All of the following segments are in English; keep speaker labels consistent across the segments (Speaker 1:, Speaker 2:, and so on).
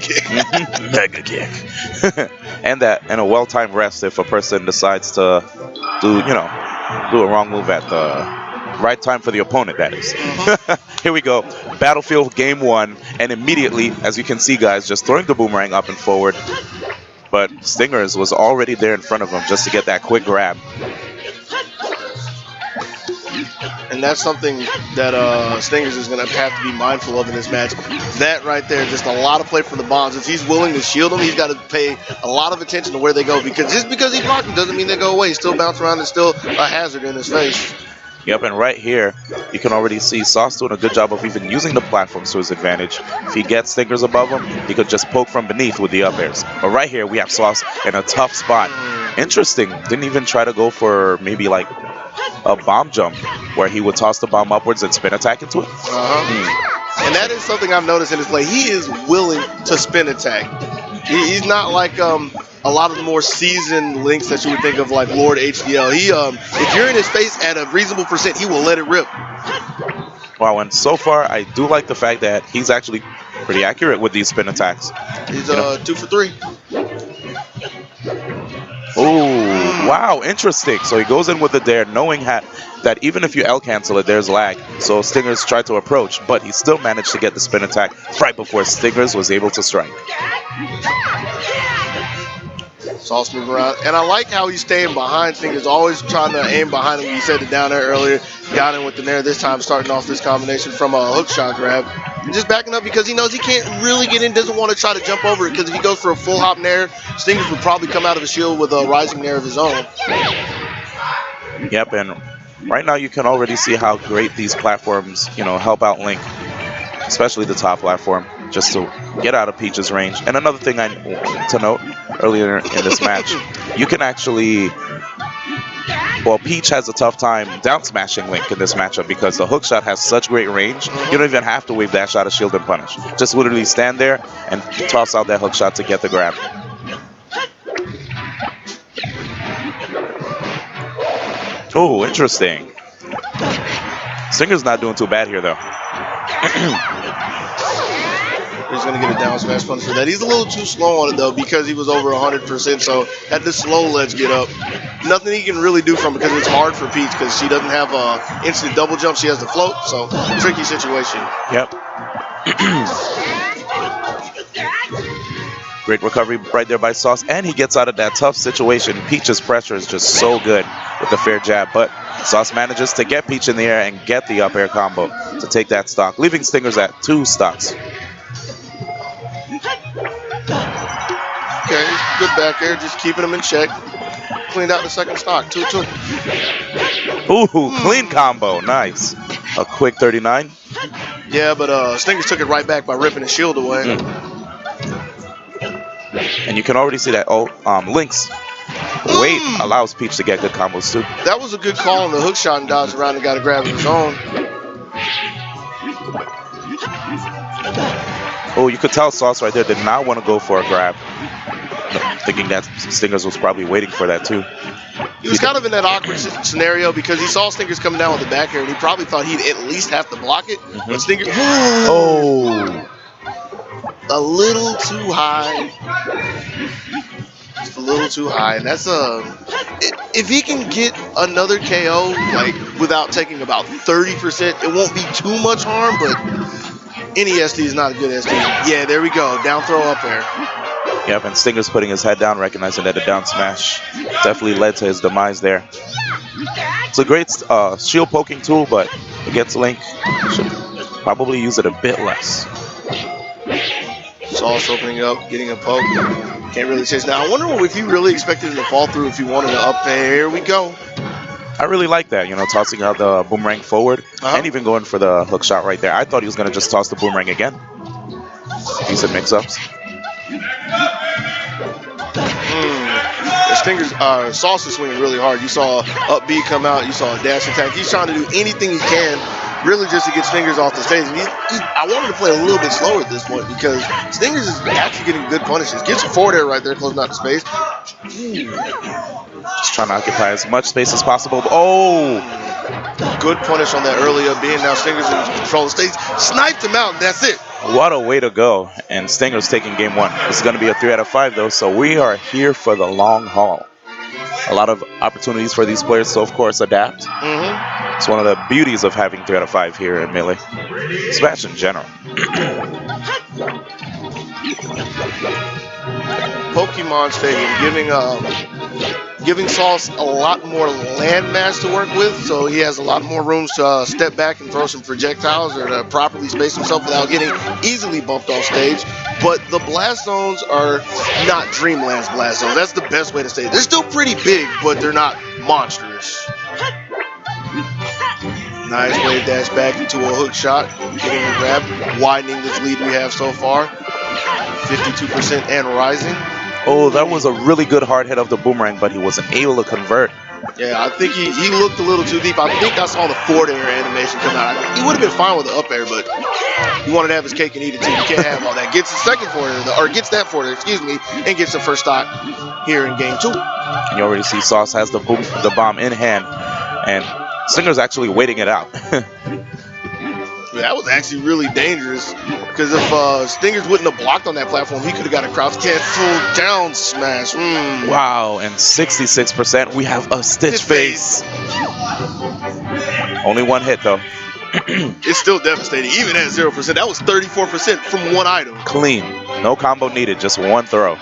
Speaker 1: kick.
Speaker 2: Mega kick. and a well-timed rest if a person decides to do a wrong move at the right time for the opponent, that is. Here we go. Battlefield game 1, and immediately, as you can see, guys, just throwing the boomerang up and forward. But Stingers was already there in front of him just to get that quick grab.
Speaker 1: And that's something that Stingers is going to have to be mindful of in this match. That right there, just a lot of play from the bombs. If he's willing to shield them, he's got to pay a lot of attention to where they go. Because just because he blocked them doesn't mean they go away. He still bounce around and still a hazard in his face.
Speaker 2: Yep, and right here, you can already see Sauce doing a good job of even using the platforms to his advantage. If he gets Stingers above him, he could just poke from beneath with the up airs. But right here, we have Sauce in a tough spot. Interesting. Didn't even try to go for maybe like a bomb jump where he would toss the bomb upwards and spin attack into it.
Speaker 1: And that is something I've noticed in his play. He is willing to spin attack. He's not like a lot of the more seasoned links that you would think of, like Lord HDL. If you're in his face at a reasonable percent, he will let it rip.
Speaker 2: Wow, and so far I do like the fact that he's actually pretty accurate with these spin attacks.
Speaker 1: He's 2 for 3.
Speaker 2: Oh, wow, interesting. So he goes in with the dare, knowing that even if you L cancel it, there's lag. So Stingers tried to approach, but he still managed to get the spin attack right before Stingers was able to strike.
Speaker 1: Sauce moving around. And I like how he's staying behind Stingers, always trying to aim behind him. You said it down there earlier. Got in with the nair this time, starting off this combination from a hook shot grab. And just backing up because he knows he can't really get in, doesn't want to try to jump over it, because if he goes for a full hop nair, Stingers would probably come out of his shield with a rising nair of his own.
Speaker 2: Yep, and right now you can already see how great these platforms, help out Link, especially the top platform, just to get out of Peach's range. And another thing I wanted to note earlier in this match, you can actually, Peach has a tough time down smashing Link in this matchup because the hook shot has such great range. You don't even have to wave dash out of shield and punish. Just literally stand there and toss out that hook shot to get the grab. Oh, interesting. Stinger's not doing too bad here, though.
Speaker 1: He's going to get a down smash punish for that. He's a little too slow on it, though, because he was over 100%, so had to slow ledge get up. Nothing he can really do from it because it's hard for Peach because she doesn't have an instant double jump. She has to float, so tricky situation.
Speaker 2: Yep. Great recovery right there by Sauce, and he gets out of that tough situation. Peach's pressure is just so good with the fair jab, but Sauce manages to get Peach in the air and get the up air combo to take that stock, leaving Stingers at 2 stocks.
Speaker 1: Okay, good back air, just keeping him in check. Cleaned out the second stock, 2-2.
Speaker 2: Ooh, clean combo, nice. A quick 39.
Speaker 1: Yeah, but Stingers took it right back by ripping his shield away.
Speaker 2: And you can already see that Link's weight allows Peach to get good combos too.
Speaker 1: That was a good call on the hook shot and dodged around and got a grab of his own.
Speaker 2: Oh, you could tell Sauce right there did not want to go for a grab. Thinking that Stingers was probably waiting for that too.
Speaker 1: He was kind of in that awkward scenario because he saw Stingers coming down with the back air and he probably thought he'd at least have to block it. But Stingers, a little too high. Just a little too high. And that's if he can get another KO like without taking about 30%, it won't be too much harm, but any SD is not a good SD. Yeah, there we go. Down throw up there.
Speaker 2: Yep, and Stinger's putting his head down, recognizing that the down smash definitely led to his demise there. It's a great shield poking tool, but against Link, should probably use it a bit less.
Speaker 1: Sauce opening up, getting a poke. Can't really chase. Now, I wonder if he really expected him to fall through if he wanted to up there. Here we go.
Speaker 2: I really like that, tossing out the boomerang forward and even going for the hook shot right there. I thought he was going to just toss the boomerang again. Decent mix-ups.
Speaker 1: Sauce is swinging really hard. You saw up B come out. You saw a dash attack. He's trying to do anything he can, really, just to get Stingers off the stage. And I wanted to play a little bit slower at this point because Stingers is actually getting good punishes. Gets a forward air right there, closing out the space.
Speaker 2: Just trying to occupy as much space as possible. Oh!
Speaker 1: Good punish on that early up B, and now Stingers in control of the stage. Sniped him out, and that's it.
Speaker 2: What a way to go. And Stinger's taking game one. This is going to be a 3 out of 5, though, so we are here for the long haul. A lot of opportunities for these players to, of course, adapt. It's one of the beauties of having 3 out of 5 here in Melee. Smash in general.
Speaker 1: Pokemon Stadium giving Sauce a lot more landmass to work with, so he has a lot more room to step back and throw some projectiles or to properly space himself without getting easily bumped off stage. But the blast zones are not Dreamland's blast zones. That's the best way to say it. They're still pretty big, but they're not monstrous. Nice wave dash back into a hook shot, getting the grab, widening this lead we have so far. 52% and rising.
Speaker 2: Oh, that was a really good hard hit of the boomerang, but he wasn't able to convert.
Speaker 1: Yeah, I think he looked a little too deep. I think I saw the forward air animation come out. He would have been fine with the up air, but he wanted to have his cake and eat it too. You can't have all that. Gets the second forward air, or gets that forward air, excuse me, and gets the first stock here in game 2.
Speaker 2: You already see Sauce has the bomb in hand, and Stinger's actually waiting it out.
Speaker 1: That was actually really dangerous, because if Stingers wouldn't have blocked on that platform, he could have got a crouch cancel down smash.
Speaker 2: Wow, and 66%, we have a Stitch face. Only one hit, though.
Speaker 1: It's still devastating, even at 0%. That was 34% from one item.
Speaker 2: Clean. No combo needed, just one throw.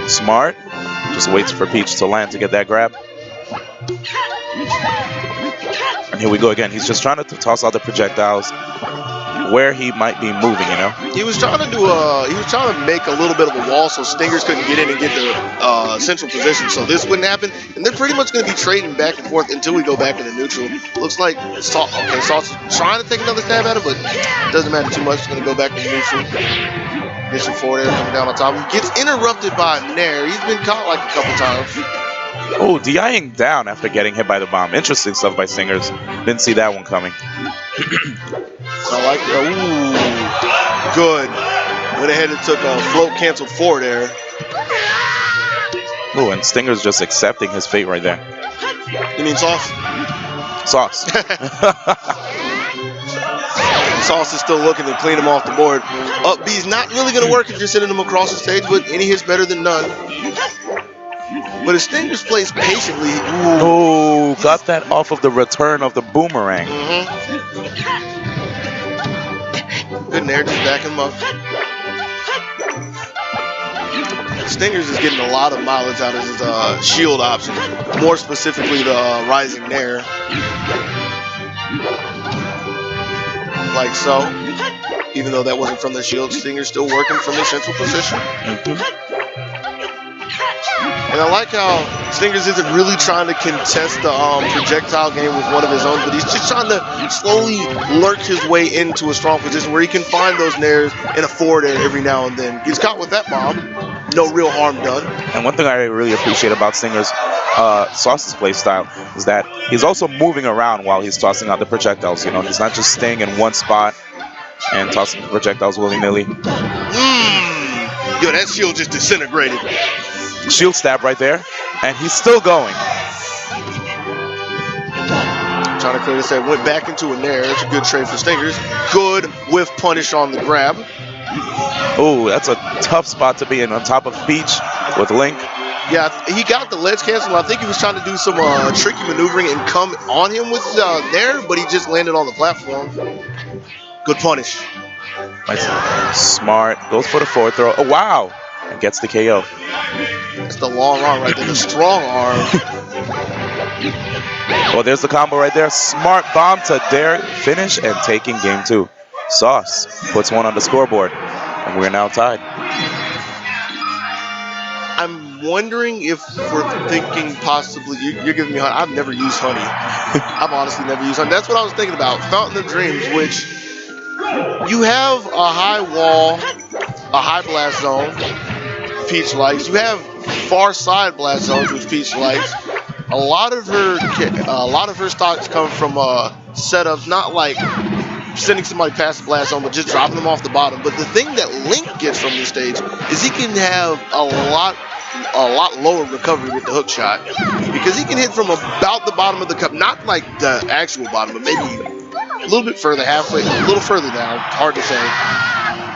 Speaker 2: Smart. Just waits for Peach to land to get that grab. And here we go again. He's just trying to toss out the projectiles where he might be moving, you know?
Speaker 1: He was trying to make a little bit of a wall so Stingers couldn't get in and get the central position, so this wouldn't happen. And they're pretty much going to be trading back and forth until we go back into neutral. Looks like Sauce is trying to take another stab at it, but it doesn't matter too much. He's going to go back into neutral. Gets some forward air coming down on top. He gets interrupted by Nair. He's been caught like a couple times.
Speaker 2: Oh, DIing down after getting hit by the bomb. Interesting stuff by Stingers. Didn't see that one coming.
Speaker 1: I like that. Ooh, good. Went ahead and took a float canceled forward air.
Speaker 2: Oh, and Stinger's just accepting his fate right there.
Speaker 1: You mean Sauce?
Speaker 2: Sauce.
Speaker 1: Sauce is still looking to clean him off the board. Up B's not really going to work if you're sending him across the stage, but any hit's better than none. But if Stingers plays patiently...
Speaker 2: Oh, got that off of the return of the boomerang.
Speaker 1: Good Nair, just backing him up. Stingers is getting a lot of mileage out of his shield option, more specifically the rising Nair. Like so. Even though that wasn't from the shield, Stinger's still working from his central position. And I like how Stingers isn't really trying to contest the projectile game with one of his own, but he's just trying to slowly lurk his way into a strong position where he can find those nairs in a forward air every now and then. He's caught with that bomb. No real harm done.
Speaker 2: And one thing I really appreciate about Stinger's Sauce's play style is that he's also moving around while he's tossing out the projectiles. You know, he's not just staying in one spot and tossing the projectiles willy-nilly.
Speaker 1: Yo, that shield just disintegrated.
Speaker 2: Shield stab right there, and he's still going.
Speaker 1: Trying to clear this head, went back into a nair. That's a good trade for Stingers. Good whiff punish on the grab.
Speaker 2: Oh, that's a tough spot to be in on top of Peach with Link.
Speaker 1: Yeah, he got the ledge cancel. I think he was trying to do some tricky maneuvering and come on him with nair, but he just landed on the platform. Good punish.
Speaker 2: Nice. Smart. Goes for the forward throw. Oh, wow. And gets the KO.
Speaker 1: That's the long arm right there, the strong arm.
Speaker 2: Well, there's the combo right there. Smart bomb to dare finish and taking game 2. Sauce puts one on the scoreboard, and we're now tied.
Speaker 1: I'm wondering if we're thinking possibly, you're giving me honey. I've never used honey. I've honestly never used honey. That's what I was thinking about. Fountain of Dreams, which you have a high wall, a high blast zone, Peach likes. You have far side blast zones, which Peach likes. A lot of her stocks come from setups, not like sending somebody past the blast zone, but just dropping them off the bottom. But the thing that Link gets from this stage is he can have a lot lower recovery with the hook shot, because he can hit from about the bottom of the cup, not like the actual bottom, but maybe little bit further, halfway, a little further down. Hard to say.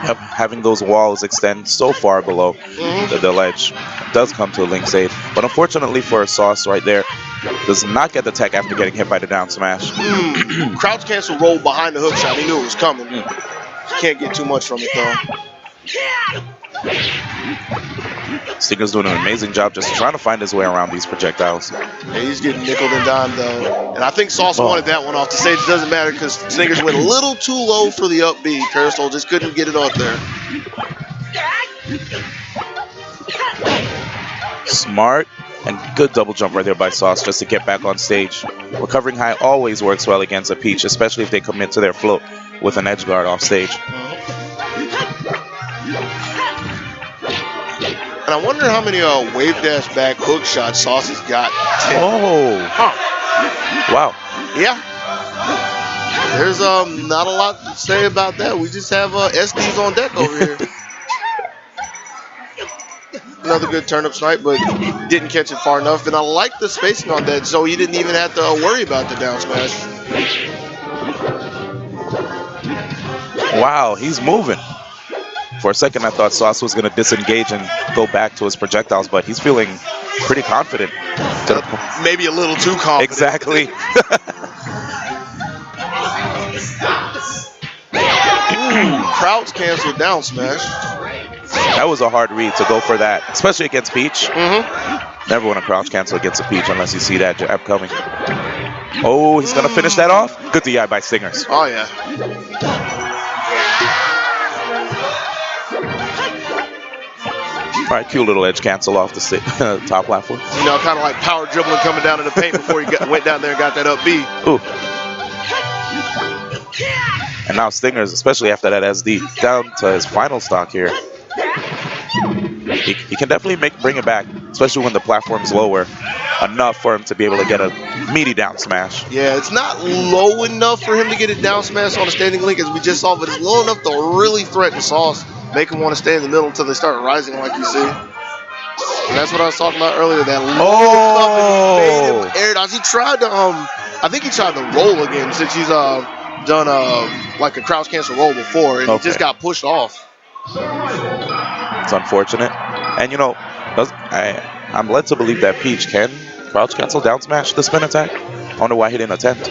Speaker 2: Yep, having those walls extend so far below the ledge does come to a link save. But unfortunately for Sauce right there, does not get the tech after getting hit by the down smash.
Speaker 1: Crouch cancel roll behind the hook shot. He knew it was coming. Can't get too much from it though.
Speaker 2: Stinger's doing an amazing job just trying to find his way around these projectiles.
Speaker 1: Yeah, he's getting nickeled and dimed though. And I think Sauce wanted that one off. The stage doesn't matter because Stingers went a little too low for the up B. Carousel just couldn't get it up there.
Speaker 2: Smart and good double jump right there by Sauce just to get back on stage. Recovering high always works well against a Peach, especially if they commit to their float with an edge guard off stage.
Speaker 1: And I wonder how many wave dash back hook shots Sauce has got.
Speaker 2: Oh. Wow.
Speaker 1: Yeah. There's not a lot to say about that. We just have SDs on deck over here. Another good turnip snipe, but didn't catch it far enough. And I like the spacing on that, so he didn't even have to worry about the down smash.
Speaker 2: Wow, he's moving. For a second, I thought Sauce was going to disengage and go back to his projectiles, but he's feeling pretty confident.
Speaker 1: Maybe a little too confident.
Speaker 2: Exactly.
Speaker 1: Crouch canceled down smash.
Speaker 2: That was a hard read to go for that, especially against Peach. Never want to crouch cancel against a Peach unless you see that jab coming. Oh, he's going to finish that off. Good DI by Stingers.
Speaker 1: Oh, yeah.
Speaker 2: All right, cute little edge cancel off the top platform.
Speaker 1: You know, kind of like power dribbling coming down in the paint before he went down there and got that up B.
Speaker 2: Ooh. And now Stingers, especially after that SD, down to his final stock here. He can definitely bring it back, especially when the platform's lower, enough for him to be able to get a meaty down smash.
Speaker 1: Yeah, it's not low enough for him to get a down smash on a standing link as we just saw, but it's low enough to really threaten Sauce, make him want to stay in the middle until they start rising like you see. And that's what I was talking about earlier, that low made him air dodge. He tried to, I think he tried to roll again since he's done like a crouch cancel roll before, and he just got pushed off.
Speaker 2: It's unfortunate. And you know, I'm led to believe that Peach can crouch cancel down smash the spin attack. I wonder why he didn't attempt.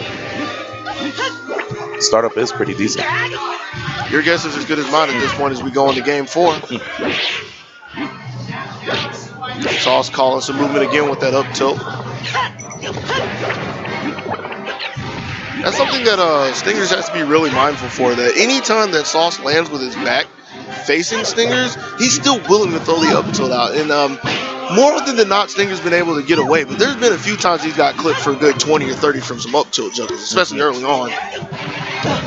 Speaker 2: Startup is pretty decent.
Speaker 1: Your guess is as good as mine at this point as we go into game 4. Sauce calling some movement again with that up tilt. That's something that Stingers has to be really mindful for, that anytime that Sauce lands with his back facing Stingers, he's still willing to throw the up tilt out. And more often than not, Stinger's been able to get away, but there's been a few times he's got clipped for a good 20 or 30 from some up tilt juggles, especially early on.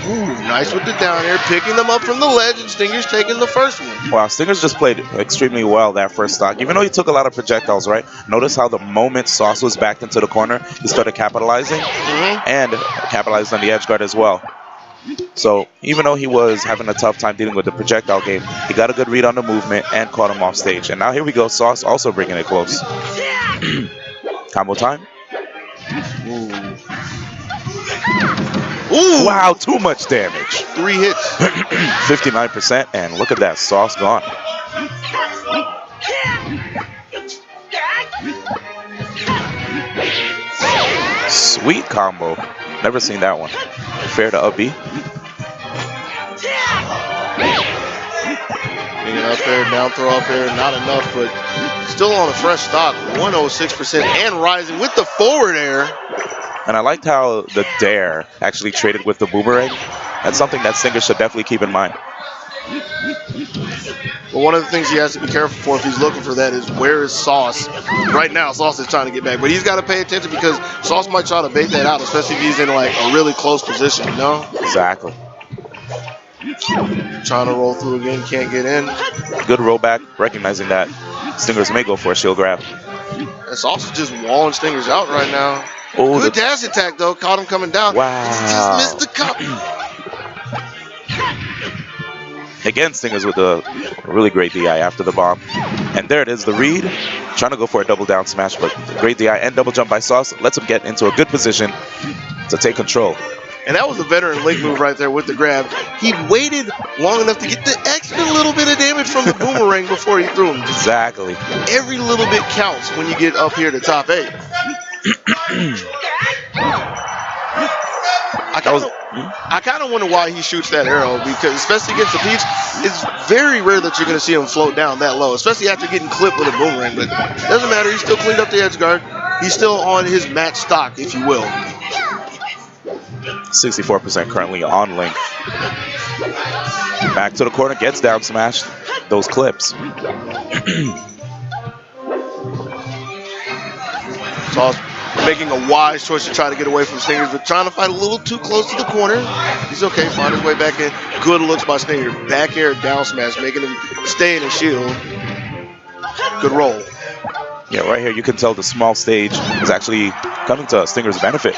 Speaker 1: Ooh, nice with the down air, picking them up from the ledge, and Stinger's taking the first one.
Speaker 2: Wow, Stingers just played extremely well that first stock, even though he took a lot of projectiles, right? Notice how the moment Sauce was backed into the corner, he started capitalizing, and capitalized on the edge guard as well. So even though he was having a tough time dealing with the projectile game, he got a good read on the movement and caught him off stage. And now here we go, Sauce also bringing it close. Combo time.
Speaker 1: Ooh.
Speaker 2: Wow, too much damage.
Speaker 1: 3 hits.
Speaker 2: 59%, and look at that, Sauce gone. Sweet combo. Never seen that one. Fair to up B.
Speaker 1: Getting up there, down throw up there, not enough, but still on a fresh stock, 106% and rising with the forward air.
Speaker 2: And I liked how the dare actually traded with the boomerang. That's something that Stinger should definitely keep in mind.
Speaker 1: But one of the things he has to be careful for if he's looking for that is where is Sauce? Right now, Sauce is trying to get back, but he's got to pay attention because Sauce might try to bait that out, especially if he's in like a really close position, you know?
Speaker 2: Exactly.
Speaker 1: Trying to roll through again, can't get in.
Speaker 2: Good rollback, recognizing that Stingers may go for a shield grab.
Speaker 1: And Sauce is just walling Stingers out right now.
Speaker 2: Oh,
Speaker 1: good dash attack though, caught him coming down.
Speaker 2: Wow.
Speaker 1: He just missed the cup.
Speaker 2: Again, Stingers with a really great DI after the bomb. And there it is, the read. Trying to go for a double down smash, but great DI and double jump by Sauce lets him get into a good position to take control.
Speaker 1: And that was a veteran Link move right there with the grab. He waited long enough to get the extra little bit of damage from the boomerang before he threw him.
Speaker 2: Exactly.
Speaker 1: Every little bit counts when you get up here to top 8. I kind of wonder why he shoots that arrow, because especially against the Peach, it's very rare that you're going to see him float down that low, especially after getting clipped with a boomerang. But it doesn't matter. He still cleaned up the edge guard. He's still on his match stock, if you will.
Speaker 2: 64% currently on Link. Back to the corner, gets down smashed. Those clips.
Speaker 1: Sauce making a wise choice to try to get away from Stingers, but trying to fight a little too close to the corner. He's okay, find his way back in. Good looks by Stinger. Back air down smash, making him stay in his shield. Good roll.
Speaker 2: Yeah, right here you can tell the small stage is actually coming to Stinger's benefit.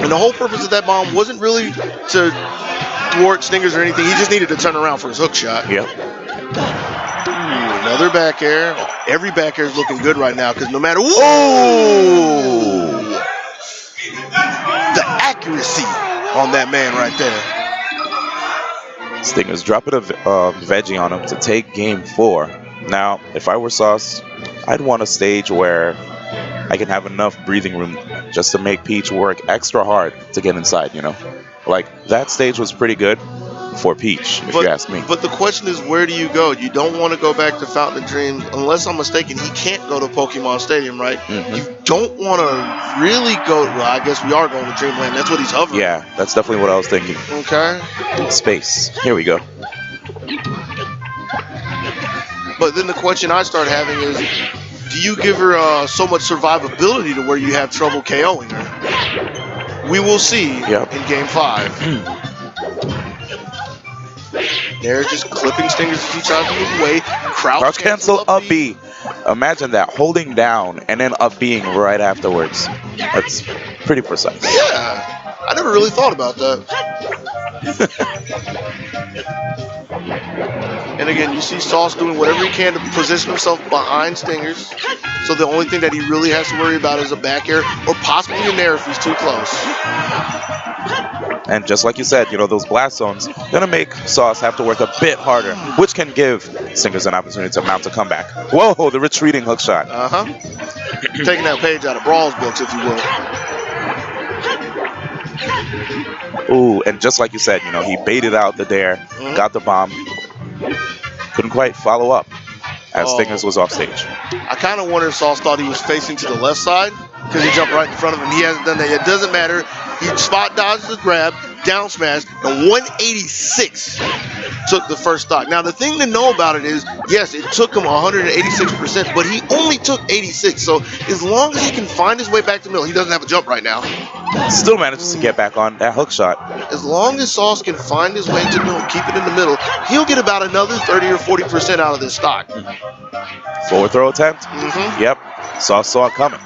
Speaker 1: And the whole purpose of that bomb wasn't really to thwart Stingers or anything. He just needed to turn around for his hook shot.
Speaker 2: Yep.
Speaker 1: Another back air. Every back air is looking good right now, because no matter the accuracy on that man right there.
Speaker 2: Stinger's dropping a veggie on him to take game 4. Now, if I were Sauce, I'd want a stage where I can have enough breathing room just to make Peach work extra hard to get inside, you know? Like, that stage was pretty good for Peach, if you ask me.
Speaker 1: But the question is, where do you go? You don't want to go back to Fountain of Dreams. Unless I'm mistaken, he can't go to Pokemon Stadium, right?
Speaker 2: Mm-hmm.
Speaker 1: You don't want to really go, well, I guess we are going to Dreamland. That's what he's hovering.
Speaker 2: Yeah, that's definitely what I was thinking.
Speaker 1: Okay.
Speaker 2: Space. Here we go.
Speaker 1: But then the question I start having is, do you give her so much survivability to where you have trouble KOing her? We will see in game 5. They're just clipping Stingers as he tries to move away. Crouch
Speaker 2: cancel up B. Imagine that, holding down and then up being right afterwards. That's pretty precise.
Speaker 1: Yeah, I never really thought about that. And again, you see Sauce doing whatever he can to position himself behind Stingers. So the only thing that he really has to worry about is a back air or possibly an air if he's too close.
Speaker 2: And just like you said, you know, those blast zones gonna make Sauce have to work a bit harder, which can give Stingers an opportunity to mount a comeback. Whoa, the retreating hook shot.
Speaker 1: Taking that page out of Brawl's books, if you will.
Speaker 2: Ooh, and just like you said, you know, he baited out the dare, got the bomb, couldn't quite follow up as Stingers was off stage.
Speaker 1: I kind of wonder if Sauce thought he was facing to the left side, because he jumped right in front of him. He hasn't done that yet. It doesn't matter. He spot dodged the grab, down smash, and 186 took the first stock. Now, the thing to know about it is, yes, it took him 186%, but he only took 86. So as long as he can find his way back to the middle, he doesn't have a jump right now.
Speaker 2: Still manages to get back on that hook shot.
Speaker 1: As long as Sauce can find his way to the middle, keep it in the middle, he'll get about another 30 or 40% out of this stock.
Speaker 2: Forward throw attempt. Yep, Sauce saw it coming.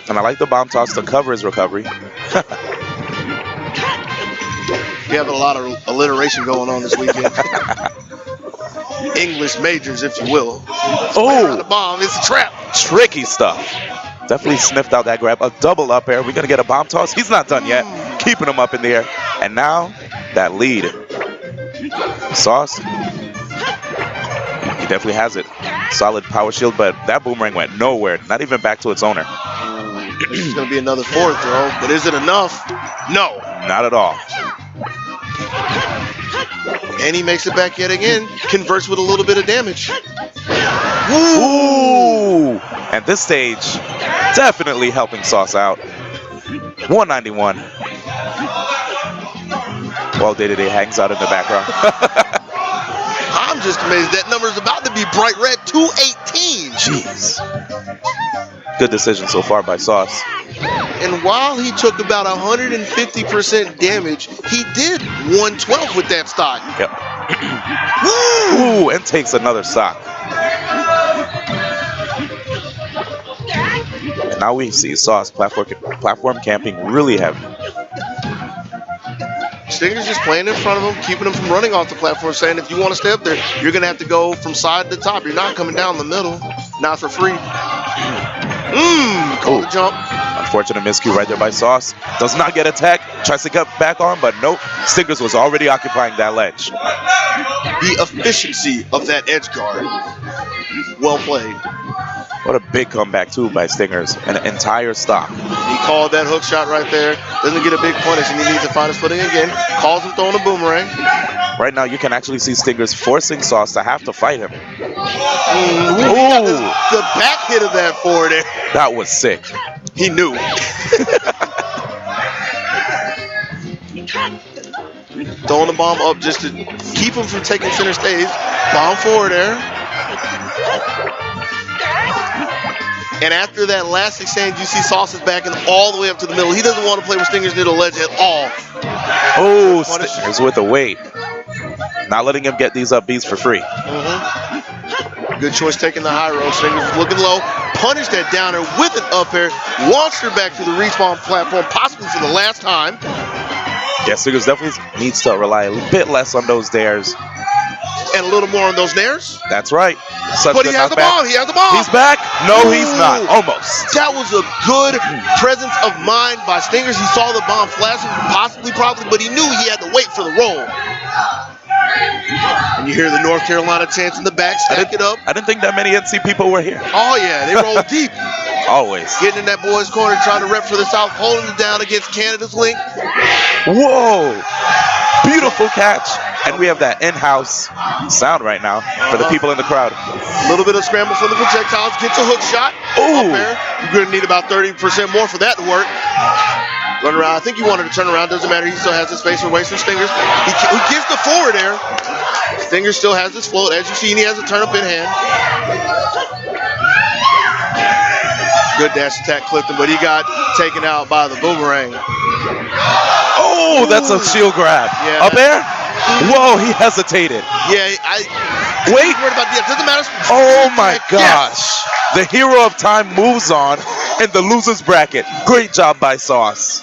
Speaker 2: And I like the bomb toss to cover his recovery.
Speaker 1: We have a lot of alliteration going on this weekend. English majors, if you will.
Speaker 2: Oh,
Speaker 1: the bomb, it's a trap.
Speaker 2: Tricky stuff. Definitely sniffed out that grab. A double up air. We're going to get a bomb toss. He's not done yet. Keeping him up in the air. And now, that lead. Sauce. He definitely has it. Solid power shield, but that boomerang went nowhere. Not even back to its owner.
Speaker 1: This is going to be another forward throw, but is it enough? No.
Speaker 2: Not at all.
Speaker 1: And he makes it back yet again. Converts with a little bit of damage.
Speaker 2: Ooh! And this stage definitely helping Sauce out. 191. While Day-to-Day hangs out in the background.
Speaker 1: I'm just amazed that number's about to be bright red. 218.
Speaker 2: Jeez. Good decision so far by Sauce.
Speaker 1: And while he took about 150% damage, he did 112 with that stock.
Speaker 2: Yep. Ooh, and takes another stock. And now we see Sauce platform camping really heavy.
Speaker 1: Stinger's just playing in front of him, keeping him from running off the platform, saying if you want to stay up there, you're going to have to go from side to top. You're not coming down the middle. Not for free. Call the jump.
Speaker 2: Unfortunate miscue right there by Sauce. Does not get attacked. Tries to get back on, but nope. Stingers was already occupying that ledge.
Speaker 1: The efficiency of that edge guard. Well played.
Speaker 2: What a big comeback, too, by Stingers. An entire stock.
Speaker 1: He called that hook shot right there. Doesn't get a big punish, and he needs to find his footing again. Calls him throwing a boomerang.
Speaker 2: Right now, you can actually see Stingers forcing Sauce to have to fight him.
Speaker 1: The back hit of that forward air.
Speaker 2: That was sick.
Speaker 1: He knew. Throwing the bomb up just to keep him from taking center stage. Bomb forward air. And after that last exchange, you see Sauce is backing all the way up to the middle. He doesn't want to play with Stingers near the ledge at all.
Speaker 2: Oh, Stingers with the weight. Not letting him get these up beats for free.
Speaker 1: Good choice taking the high road. Stingers was looking low. Punished that downer with an up air. Launched her back to the respawn platform, possibly for the last time.
Speaker 2: Yeah, Stingers definitely needs to rely a bit less on those dares.
Speaker 1: And a little more on those nairs.
Speaker 2: That's right.
Speaker 1: But he has the bomb. He has the bomb.
Speaker 2: He's back. No, he's not. Almost.
Speaker 1: That was a good presence of mind by Stingers. He saw the bomb flashing, probably, but he knew he had to wait for the roll. And you hear the North Carolina chants in the back, stack it up.
Speaker 2: I didn't think that many NC people were here.
Speaker 1: Oh, yeah, they roll deep.
Speaker 2: Always.
Speaker 1: Getting in that boy's corner, trying to rep for the South, holding it down against Canada's link.
Speaker 2: Whoa. Beautiful catch. And we have that in-house sound right now for the people in the crowd.
Speaker 1: A little bit of scramble for the projectiles. Gets a hook shot. Up there. You're going to need about 30% more for that to work. Run around. I think he wanted to turn around. Doesn't matter. He still has his space for wasting Stingers. He gives the forward air. Stingers still has his float. As you see, he has a turn up in hand. Good dash attack clipped him, but he got taken out by the boomerang.
Speaker 2: Oh, that's a shield grab.
Speaker 1: Yeah.
Speaker 2: Up air? Whoa, he hesitated.
Speaker 1: Yeah,
Speaker 2: Wait.
Speaker 1: Worried about it doesn't matter.
Speaker 2: Oh my gosh.
Speaker 1: Yes.
Speaker 2: The hero of time moves on in the loser's bracket. Great job by Sauce.